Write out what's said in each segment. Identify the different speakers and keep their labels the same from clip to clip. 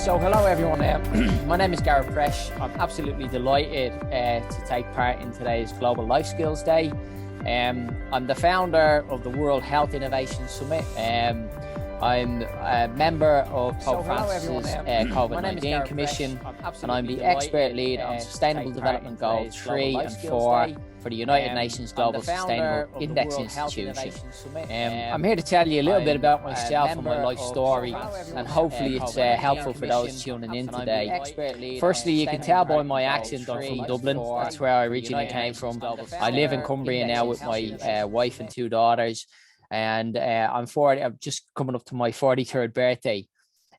Speaker 1: So hello everyone, my name is Gareth Presch. I'm absolutely delighted to take part in today's Global Life Skills Day. I'm the founder of the World Health Innovation Summit. I'm a member of Pope Francis's COVID-19 Commission, and I'm the expert lead on Sustainable Development Goals 3 and 4 for the United Nations Global Sustainable Index Institution. I'm here to tell you a little bit about myself and my life story, and hopefully it's helpful for those tuning in today. Firstly, you can tell by my accent I'm from Dublin. That's where I originally came from. I live in Cumbria now with my wife and 2 daughters. And I'm just coming up to my 43rd birthday.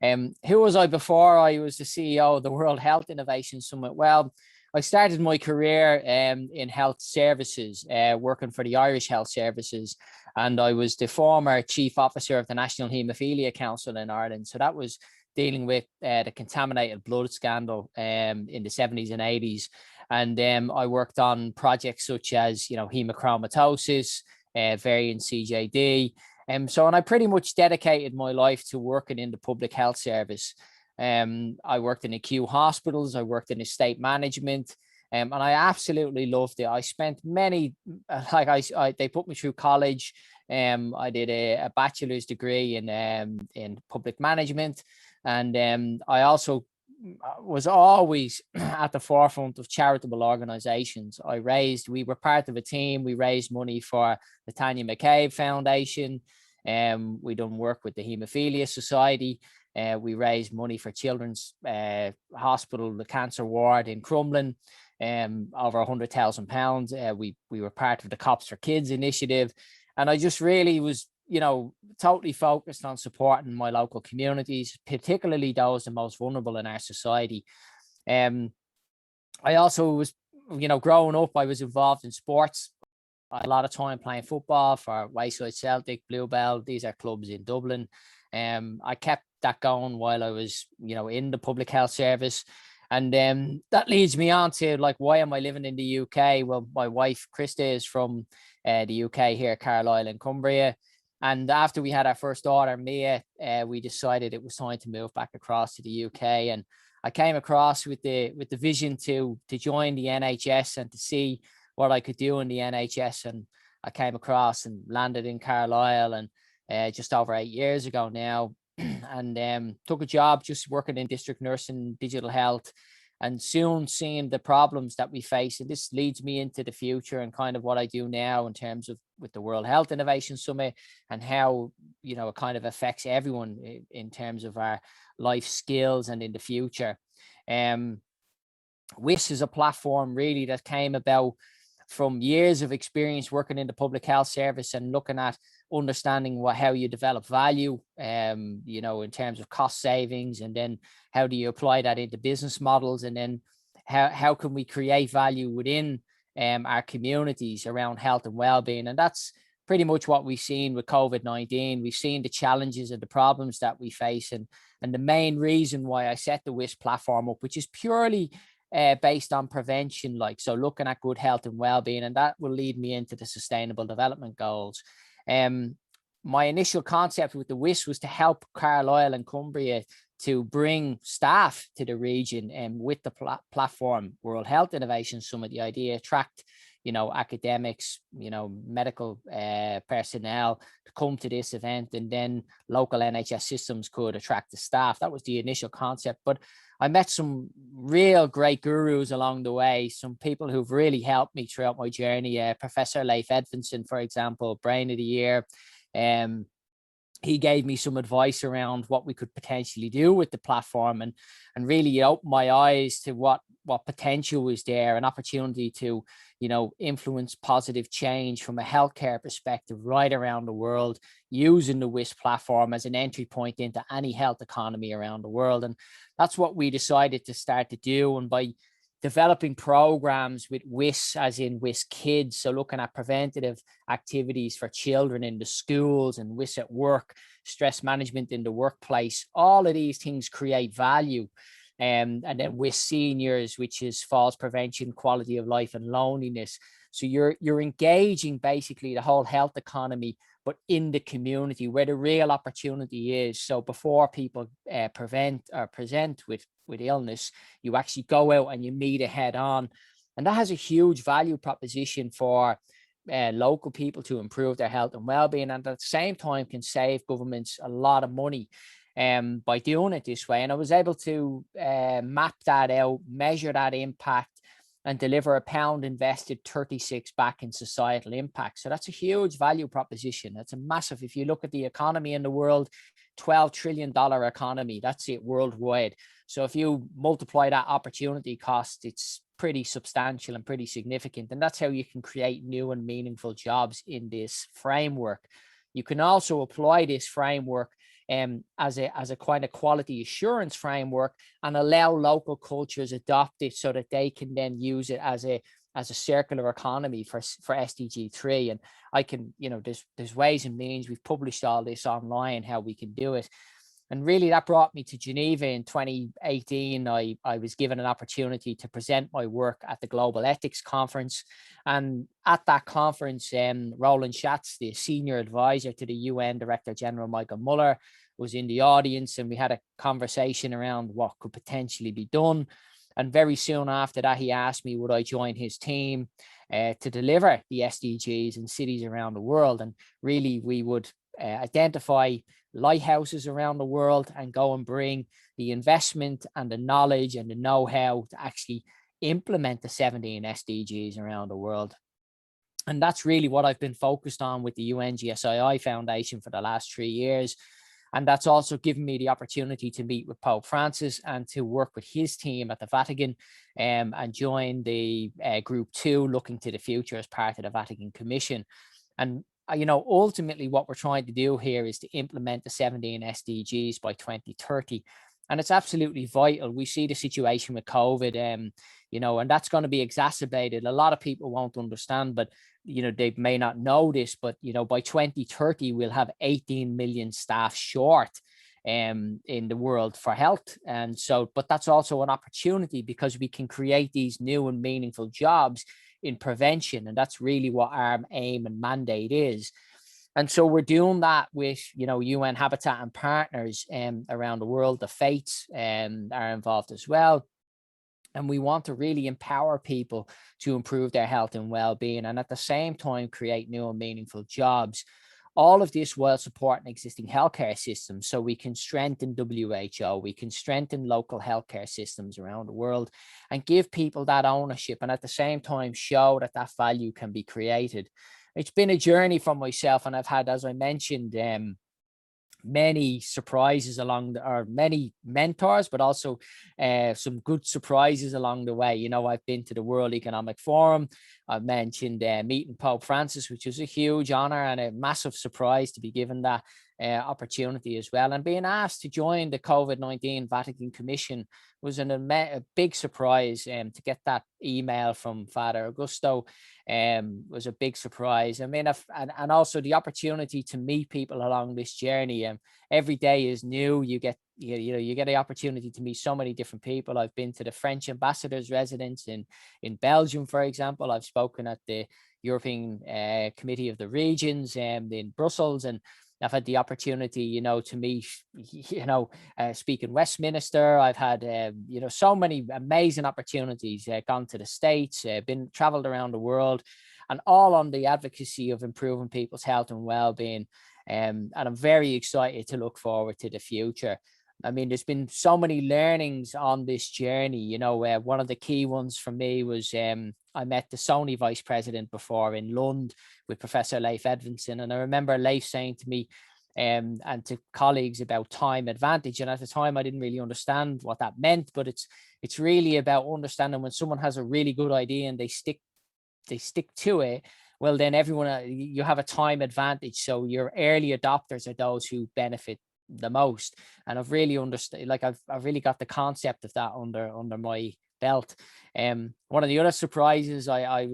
Speaker 1: Who was I before I was the CEO of the World Health Innovation Summit? Well, I started my career in health services, working for the Irish Health Services, and I was the former chief officer of the National Haemophilia Council in Ireland. So that was dealing with the contaminated blood scandal in the 70s and 80s. And I worked on projects such as, hemochromatosis, variant CJD. And I pretty much dedicated my life to working in the public health service. I worked in acute hospitals, I worked in estate management, and I absolutely loved it. I spent many, they put me through college. I did a bachelor's degree in public management, and I also was always at the forefront of charitable organizations. We were part of a team. We raised money for the Tanya McCabe Foundation. We done work with the Haemophilia Society. We raised money for Children's Hospital, the cancer ward in Crumlin, over £100,000. We were part of the Cops for Kids initiative. And I just really was totally focused on supporting my local communities, particularly those the most vulnerable in our society. I also was, growing up, I was involved in sports. I had a lot of time playing football for Wayside Celtic, Bluebell. These are clubs in Dublin. I kept that going while I was, in the public health service. And that leads me on to why am I living in the UK? Well, my wife, Krista, is from the UK here, Carlisle and Cumbria. And after we had our first daughter, Mia, we decided it was time to move back across to the UK. And I came across with the vision to join the NHS and to see what I could do in the NHS. And I came across and landed in Carlisle, and just over 8 years ago now, and took a job just working in district nursing, digital health, and soon seeing the problems that we face. And this leads me into the future and kind of what I do now in terms of with the World Health Innovation Summit, and how, it kind of affects everyone in terms of our life skills and in the future. WIS is a platform really that came about from years of experience working in the public health service and looking at understanding how you develop value, in terms of cost savings, and then how do you apply that into business models, and then how can we create value within our communities around health and well-being. And that's pretty much what we've seen with COVID-19. We've seen the challenges and the problems that we face, and the main reason why I set the WIS platform up, which is purely based on prevention, so looking at good health and well-being, and that will lead me into the Sustainable Development Goals. My initial concept with the WIS was to help Carlisle and Cumbria to bring staff to the region, and with the platform World Health Innovation Summit, the idea attract academics, medical personnel to come to this event, and then local NHS systems could attract the staff. That was the initial concept, but I met some real great gurus along the way, some people who've really helped me throughout my journey. Professor Leif Edvinson, for example, Brain of the Year. He gave me some advice around what we could potentially do with the platform, and really opened my eyes to what potential is there, an opportunity to, influence positive change from a healthcare perspective right around the world, using the WIS platform as an entry point into any health economy around the world. And that's what we decided to start to do. And by developing programs with WIS, as in WIS Kids, so looking at preventative activities for children in the schools, and WIS at work, stress management in the workplace, all of these things create value. And then WIS Seniors, which is falls prevention, quality of life, and loneliness. So you're engaging basically the whole health economy, but in the community where the real opportunity is. So before people prevent or present with illness, you actually go out and you meet it head on. And that has a huge value proposition for local people to improve their health and well-being, and at the same time can save governments a lot of money by doing it this way. And I was able to map that out, measure that impact, and deliver a pound invested 36 back in societal impact. So that's a huge value proposition. That's a massive, if you look at the economy in the world, $12 trillion economy, that's it worldwide. So if you multiply that opportunity cost, it's pretty substantial and pretty significant. And that's how you can create new and meaningful jobs in this framework. You can also apply this framework as a kind of quality assurance framework and allow local cultures adopt it so that they can then use it as a circular economy for SDG 3. And I can, there's ways and means. We've published all this online, how we can do it. And really that brought me to Geneva in 2018. I was given an opportunity to present my work at the Global Ethics Conference. And at that conference, Roland Schatz, the senior advisor to the UN Director General Michael Muller, was in the audience, and we had a conversation around what could potentially be done. And very soon after that, he asked me, would I join his team to deliver the SDGs in cities around the world? And really, we would identify lighthouses around the world and go and bring the investment and the knowledge and the know-how to actually implement the 17 SDGs around the world. And that's really what I've been focused on with the UNGSII Foundation for the last 3 years. And that's also given me the opportunity to meet with Pope Francis and to work with his team at the Vatican and join the Group 2 Looking to the Future as part of the Vatican Commission. And ultimately what we're trying to do here is to implement the 17 SDGs by 2030. And it's absolutely vital. We see the situation with COVID, and that's going to be exacerbated. A lot of people won't understand, but, they may not know this, but, by 2030, we'll have 18 million staff short in the world for health. And so, but that's also an opportunity because we can create these new and meaningful jobs in prevention. And that's really what our aim and mandate is. And so we're doing that with, UN Habitat and partners around the world. The faiths are involved as well. And we want to really empower people to improve their health and well-being, and at the same time, create new and meaningful jobs. All of this while supporting existing healthcare systems. So we can strengthen WHO, we can strengthen local healthcare systems around the world and give people that ownership, and at the same time, show that that value can be created. It's been a journey for myself, and I've had, as I mentioned, many surprises or many mentors, but also some good surprises along the way. I've been to the World Economic Forum. I've mentioned meeting Pope Francis, which was a huge honor and a massive surprise to be given that opportunity as well. And being asked to join the COVID-19 Vatican Commission was a big surprise. To get that email from Father Augusto was a big surprise. I mean, and also the opportunity to meet people along this journey. Every day is new. You get the opportunity to meet so many different people. I've been to the French ambassador's residence in Belgium, for example. I've spoken at the European Committee of the Regions in Brussels, and I've had the opportunity, to meet, speak in Westminster. I've had, so many amazing opportunities, gone to the States, traveled around the world, and all on the advocacy of improving people's health and well-being. And I'm very excited to look forward to the future. I mean, there's been so many learnings on this journey. One of the key ones for me was I met the Sony vice president before in Lund with Professor Leif Edvinsson. And I remember Leif saying to me and to colleagues about time advantage. And at the time, I didn't really understand what that meant. But it's really about understanding when someone has a really good idea and they stick to it. Well, then you have a time advantage. So your early adopters are those who benefit the most. And I've really understood, I've really got the concept of that under my belt. One of the other surprises I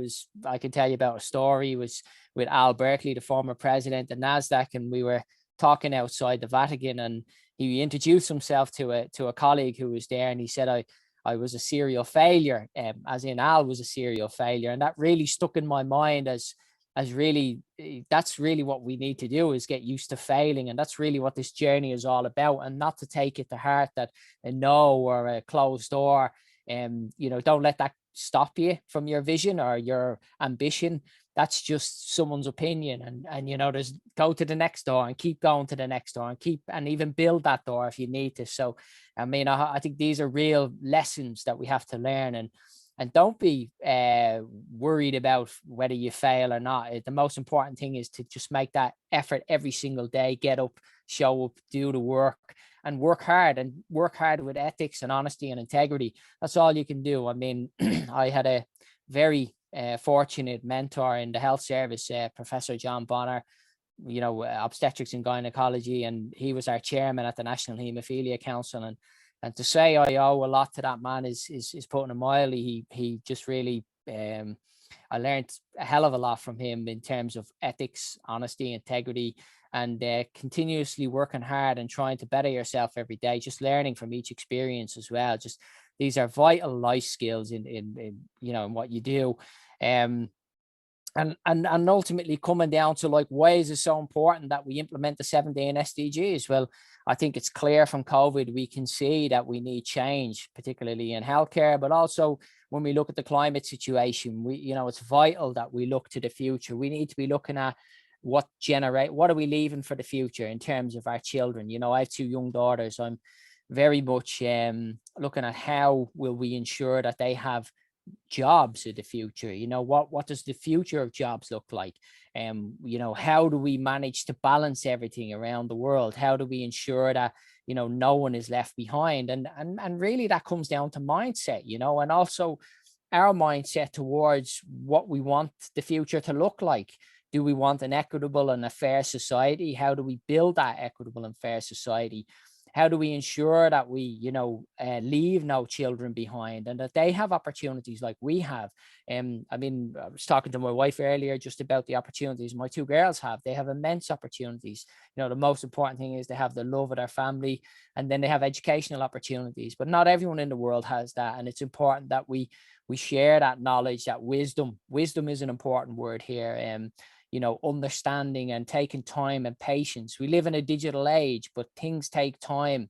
Speaker 1: can tell you about a story was with Al Berkeley, the former president of NASDAQ, and we were talking outside the Vatican, and he introduced himself to a colleague who was there, and he said I was a serial failure, as in Al was a serial failure. And that really stuck in my mind as as really, that's really what we need to do, is get used to failing. And that's really what this journey is all about, and not to take it to heart that a no or a closed door, don't let that stop you from your vision or your ambition. That's just someone's opinion. And there's, go to the next door and keep going to the next door and even build that door if you need to. So I mean, I think these are real lessons that we have to learn. And don't be worried about whether you fail or not. The most important thing is to just make that effort every single day. Get up, show up, do the work, and work hard with ethics and honesty and integrity. That's all you can do. I mean, I had a very fortunate mentor in the health service, Professor John Bonner, obstetrics and gynecology, and he was our chairman at the National Haemophilia Council. And to say I owe a lot to that man is putting it mildly. He just really, I learned a hell of a lot from him in terms of ethics, honesty, integrity, and continuously working hard and trying to better yourself every day, just learning from each experience as well. Just, these are vital life skills in what you do. And ultimately coming down to, like, why is it so important that we implement the 17 SDGs? Well, I think it's clear from COVID, we can see that we need change, particularly in healthcare, but also when we look at the climate situation, it's vital that we look to the future. We need to be looking at what are we leaving for the future in terms of our children. I have 2 young daughters. I'm very much looking at how will we ensure that they have jobs in the future. What does the future of jobs look like? How do we manage to balance everything around the world? How do we ensure that no one is left behind? And really that comes down to mindset, and also our mindset towards what we want the future to look like. Do we want an equitable and a fair society? How do we build that equitable and fair society? How do we ensure that we, leave no children behind, and that they have opportunities like we have? I mean, I was talking to my wife earlier just about the opportunities my 2 girls have. They have immense opportunities. The most important thing is they have the love of their family, and then they have educational opportunities. But not everyone in the world has that, and it's important that we share that knowledge, that wisdom. Wisdom is an important word here. Understanding and taking time and patience. We live in a digital age, but things take time.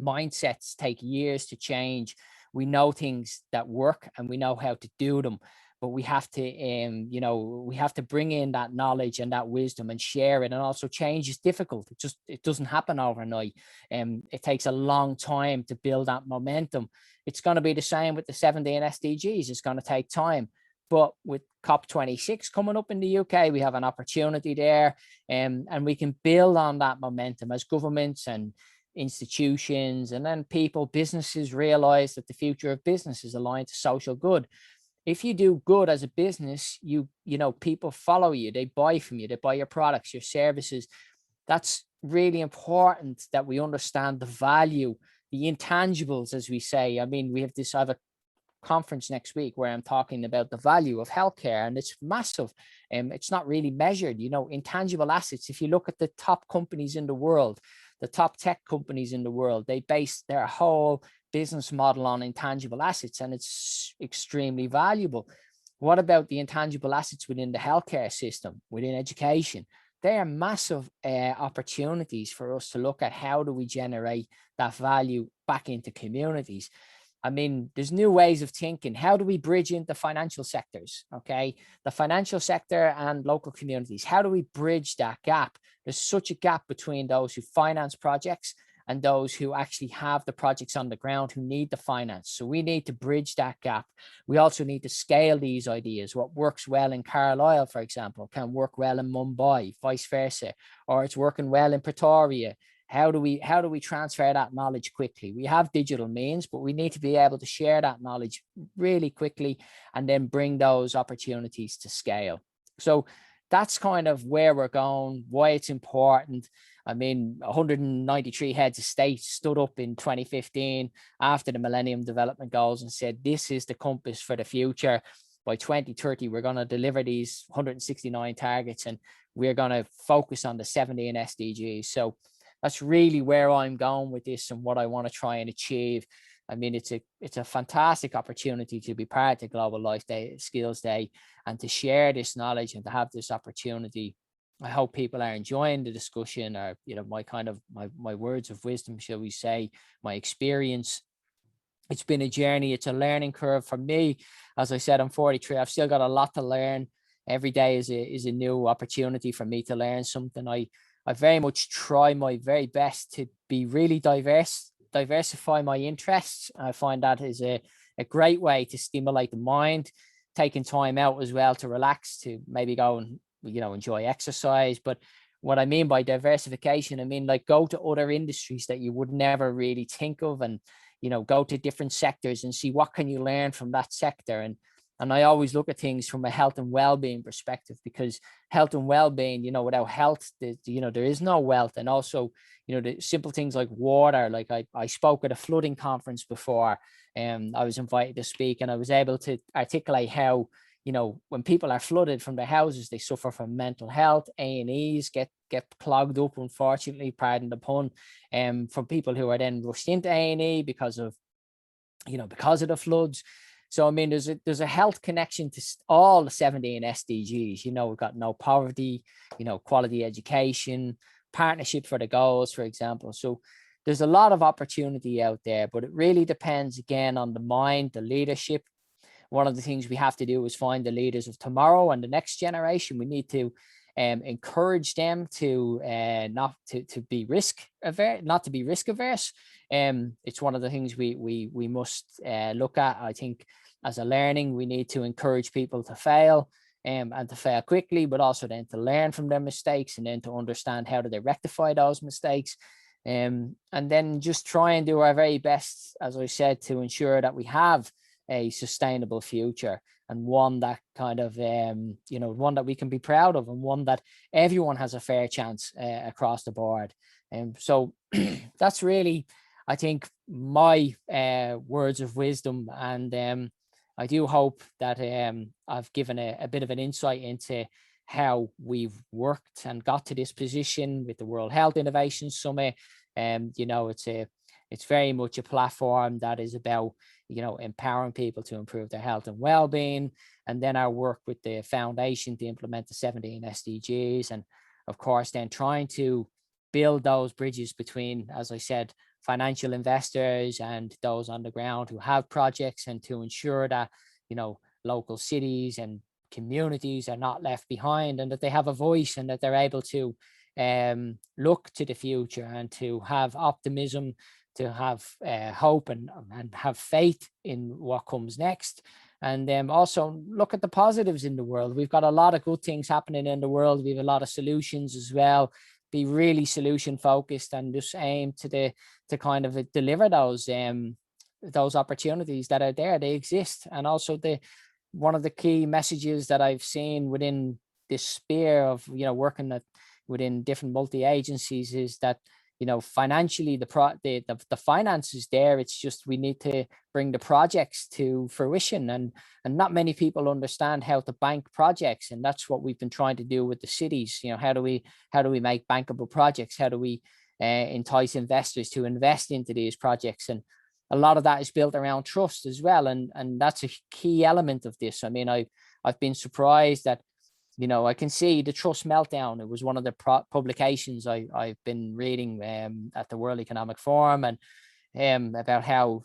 Speaker 1: Mindsets take years to change. We know things that work and we know how to do them, but we have to, we have to bring in that knowledge and that wisdom and share it. And also, change is difficult. It doesn't happen overnight. It takes a long time to build that momentum. It's going to be the same with the 17 SDGs. It's going to take time. But with COP26 coming up in the UK, we have an opportunity there, and we can build on that momentum as governments and institutions, and then businesses realize that the future of business is aligned to social good. If you do good as a business, people follow you, they buy from you, they buy your products, your services. That's really important, that we understand the value, the intangibles, as we say. I mean, I have a conference next week where I'm talking about the value of healthcare, and it's massive. It's not really measured, intangible assets. If you look at the top companies in the world, the top tech companies in the world, they base their whole business model on intangible assets, and it's extremely valuable. What about the intangible assets within the healthcare system, within education? They are massive opportunities for us to look at how do we generate that value back into communities. I mean, there's new ways of thinking. How do we bridge into financial sectors? Okay, the financial sector and local communities. How do we bridge that gap? There's such a gap between those who finance projects and those who actually have the projects on the ground, who need the finance. So we need to bridge that gap. We also need to scale these ideas. What works well in Carlisle, for example, can work well in Mumbai, vice versa, or it's working well in Pretoria. How do we transfer that knowledge quickly? We have digital means, but we need to be able to share that knowledge really quickly and then bring those opportunities to scale. So that's kind of where we're going, why it's important. I mean, 193 heads of state stood up in 2015 after the Millennium Development Goals and said, this is the compass for the future. By 2030, we're going to deliver these 169 targets, and we're going to focus on the 17 SDGs. So that's really where I'm going with this and what I want to try and achieve. I mean, it's a fantastic opportunity to be part of the Global Life Day Skills Day and to share this knowledge and to have this opportunity. I hope people are enjoying the discussion, or my words of wisdom, shall we say, my experience. It's been a journey. It's a learning curve for me. As I said, I'm 43. I've still got a lot to learn. Every day is a new opportunity for me to learn something. I very much try my very best to be really diversify my interests. I find that is a great way to stimulate the mind, taking time out as well to relax, to maybe go and enjoy exercise. But what I mean by diversification, I mean like go to other industries that you would never really think of, and go to different sectors and see what can you learn from that sector. And I always look at things from a health and well-being perspective, because health and well-being, without health, there is no wealth. And also, the simple things like water, like I spoke at a flooding conference before, and I was invited to speak, and I was able to articulate how, when people are flooded from their houses, they suffer from mental health. A&Es get clogged up, unfortunately, pardon the pun, from people who are then rushed into A&E because of the floods. So, I mean, there's a health connection to all the 17 SDGs. We've got no poverty, quality education, partnership for the goals, for example. So there's a lot of opportunity out there, but it really depends, again, on the mind, the leadership. One of the things we have to do is find the leaders of tomorrow and the next generation. We need to encourage them to not to be risk averse, not to be risk averse. It's one of the things we must look at. I think as a learning, we need to encourage people to fail, and to fail quickly, but also then to learn from their mistakes, and then to understand how do they rectify those mistakes. And then just try and do our very best, as I said, to ensure that we have a sustainable future, and one that kind of one that we can be proud of, and one that everyone has a fair chance across the board. And so that's really, I think, my words of wisdom. And I do hope that I've given a bit of an insight into how we've worked and got to this position with the World Health Innovation Summit. It's very much a platform that is about empowering people to improve their health and well-being, and then our work with the foundation to implement the 17 SDGs, and of course then trying to build those bridges between, as I said, financial investors and those on the ground who have projects, and to ensure that local cities and communities are not left behind, and that they have a voice, and that they're able to look to the future, and to have optimism, to have hope, and have faith in what comes next. And also look at the positives in the world. We've got a lot of good things happening in the world. We have a lot of solutions as well. Be really solution focused, and just aim to kind of deliver those opportunities that are there. They exist. And also one of the key messages that I've seen within this sphere of working within different multi-agencies is that financially the finance is there. It's just we need to bring the projects to fruition, and not many people understand how to bank projects, and that's what we've been trying to do with the cities. How do we make bankable projects? How do we entice investors to invest into these projects? And a lot of that is built around trust as well, and that's a key element of this. I mean, I've been surprised that I can see the trust meltdown. It was one of the publications I've been reading at the World Economic Forum, and about how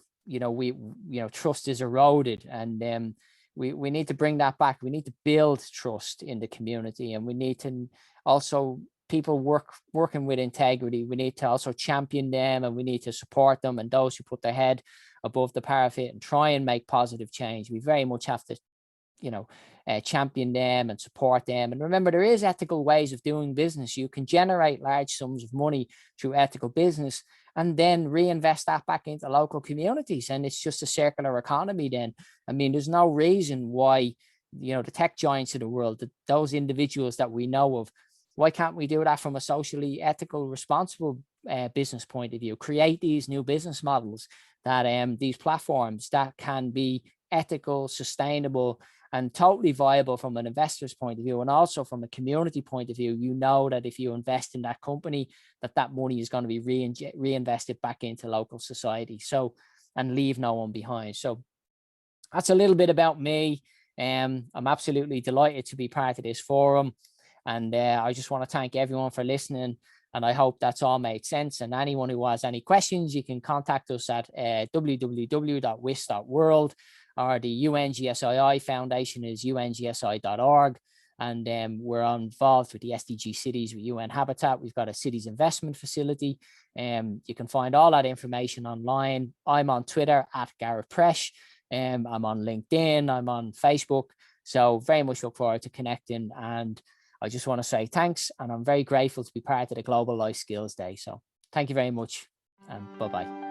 Speaker 1: trust is eroded, and we need to bring that back. We need to build trust in the community, and we need to also people working with integrity. We need to also champion them, and we need to support them, and those who put their head above the parapet and try and make positive change. We very much have to champion them and support them. And remember, there is ethical ways of doing business. You can generate large sums of money through ethical business, and then reinvest that back into local communities. And it's just a circular economy then. I mean, there's no reason why, the tech giants of the world, those individuals that we know of, why can't we do that from a socially ethical, responsible business point of view? Create these new business models, that these platforms that can be ethical, sustainable, and totally viable from an investor's point of view, and also from a community point of view. That if you invest in that company, that money is going to be reinvested back into local society. So and leave no one behind. So that's a little bit about me. I'm absolutely delighted to be part of this forum. And I just want to thank everyone for listening. And I hope that's all made sense. And anyone who has any questions, you can contact us at www.wis.world, or the UNGSII Foundation is ungsi.org. And we're involved with the SDG cities with UN Habitat. We've got a cities investment facility. You can find all that information online. I'm on Twitter at Gareth Presch. I'm on LinkedIn. I'm on Facebook. So very much look forward to connecting. And I just want to say thanks. And I'm very grateful to be part of the Global Life Skills Day. So thank you very much, and bye-bye.